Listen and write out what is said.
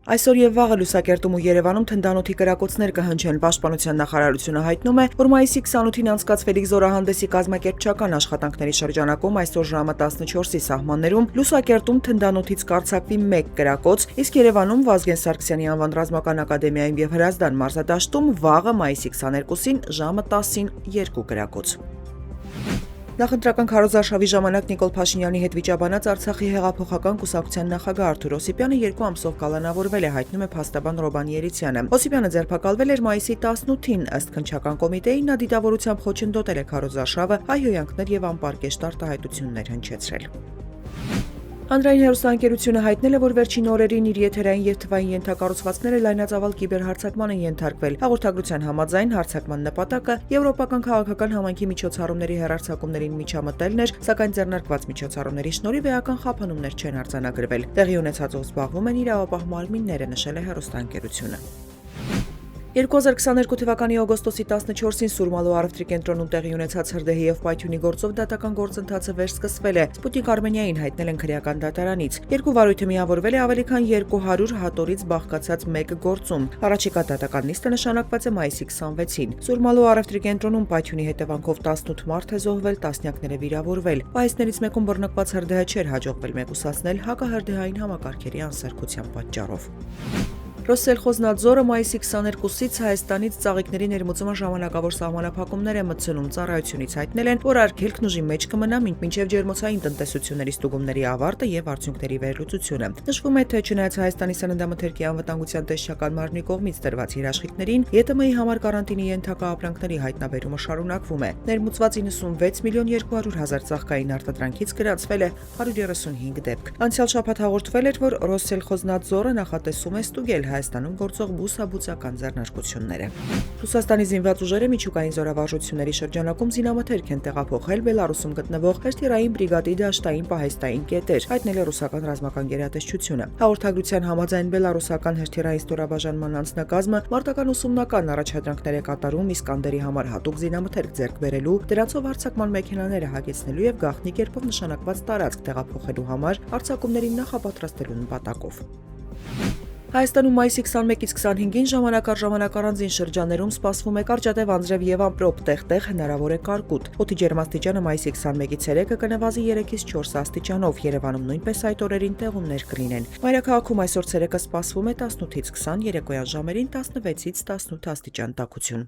Այսօր եւ վաղը Լուսակերտում ու Երևանում թնդանոթի կրակոցներ կհնչեն։ Պաշտպանության նախարարությունը հայտնում է, որ մայիսի 28-ին անցկացվելիք զորահանդեսի կազմակերպչական աշխատանքների շրջանակում այսօր ժամը 14-ի սահմաններում Լուսակերտում թնդանոթից կարձակվի 1 կրակոց, իսկ Երևանում Վազգեն Սարգսյանի անվան ռազմական ակադեմիայում եւ Հրազդան մարզադաշտում վաղը մայիսի 22-ին ժամը 10-ին 2 կրակոց։ Նախընտրական քարոզարշավի ժամանակ Նիկոլ Փաշինյանի հետ վիճաբանած Արցախի հեղափոխական կուսակցության նախագահ Արթուր Օսիպյանը 2 ամսով կալանավորվել է, հայտնում է փաստաբան Ռոբան Երիցյանը։ Օսիպյանը ձերբակալվել էր մայիսի 18-ին, ըստ քննչական կոմիտեի նա դիտավորությամբ խոչընդոտել է քարոզարշավը, հայ հոյանքներ եւ անպարկեշտ արտահայտություններ հնչեցրել։ Հանրային հեռուստաընկերությունը հայտնել է, որ վերջին օրերին իր եթերային եւ թվային ենթակառուցվածքները լայնածավալ կիբերհարձակման են ենթարկվել։ Հաղորդագրության համաձայն հարձակման նպատակը եվրոպական քաղաքական համայնքի միջոցառումների հեռարձակումներին միջամտելն էր, սակայն ձեռնարկված միջոցառումների շնորհիվ էական խափանումներ չեն արձանագրվել։ Տեղի ունեցածով զբաղվում են իրավապահ մարմինները, նշել է հեռուստաընկերությունը։ 2022 թվականի օգոստոսի 14-ին Սուրմալու առևտրի կենտրոնում տեղի ունեցած հրդեհի եւ պայթյունի գործով դատական գործընթացը վերսկսվել է։ Սպուտնիկ Արմենիային հայտնել են քրեական դատարանից։ Երկու վարույթը միավորվել է ավելի քան 200 հատորից բաղկացած 1 գործում։ Առաջիկա դատական նիստը նշանակված է մայիսի 26-ին։ Սուրմալու առևտրի կենտրոնում պայթյունի հետևանքով 18 մարդ է զոհվել, տասնյակներ է վիրավորվել։ Պահեստներից մեկում բռնկված հրդեհը չէր հաջողվել մեկուսացնել հակահրդեհային համակարգերի անսարքության պատճառով։ Ռոսսելխոզնադզորը մայիսի 22-ից Հայաստանից ծաղիկների ներմուծման ժամանակավոր սահմանափակումներ է մտցնում։ Ծառայությունից հայտնել են, որ արգելքն ուժի մեջ կմնա մինչև ջերմոցային տնտեսությունների ստուգումների ավարտը եւ արդյունքների վերլուծությունը։ Նշվում է, թե չնայած Հայաստանի սննդամթերքի անվտանգության տեսչական մարմնի կողմից տրված երաշխիքներին, ԵՏՄ-ի համար կարանտինի ենթակա ապրանքների հայտնաբերումը շարունակվում է։ Ներմուծված 96 միլիոն 200 հազար ծաղկային արտադրանքից գրանցվել է 135 դեպք։ Անցյալ շաբաթ հաղորդվել էր, որ Ռոսսելխոզնադզորը նախատեսում է ստուգել Հայաստանում գործող բուսաբուծական ձեռնարկությունները։ Ռուսաստանի զինված ուժերը միջուկային զորավարժությունների շրջանակում զինամթերք են տեղափոխել Բելարուսում գտնվող հրթիռային բրիգադի դաշտային պահեստային կետեր, հայտնել է ռուսական ռազմական գերատեսչությունը։ Հաղորդագրության համաձայն բելարուսական հրթիռային ստորաբաժանման անձնակազմը մարտական ուսումնական առաջադրանքներ է կատարում Իսկանդերի համար հատուկ զինամթերք ձեռք բերելու, դրանցով արձակման մեքենաները հագեցնելու եւ գաղտնի կերպով նշանակված տարածք տեղափոխելու համար արձակումներին նախապատրաստելու նպատակով։ Հայաստանում մայիսի 21-ից 25-ին ժամանակ առ ժամանակ առանձին շրջաններում սպասվում է կարճատև անձրև եւ ամպրոպ, տեղ-տեղ հնարավոր է կարկուտ։ Օդի ջերմաստիճանը մայիսի 21-ից 3-ը կնվազի 3-ից 4 աստիճանով, Երևանում նույնպես այդ օրերին տեղումներ կլինեն։ Մայրաքաղաքում այսօր ցերեկը սպասվում է 18-ից 20, երեկոյան ժամերին 16-ից 18 աստիճան տաքություն։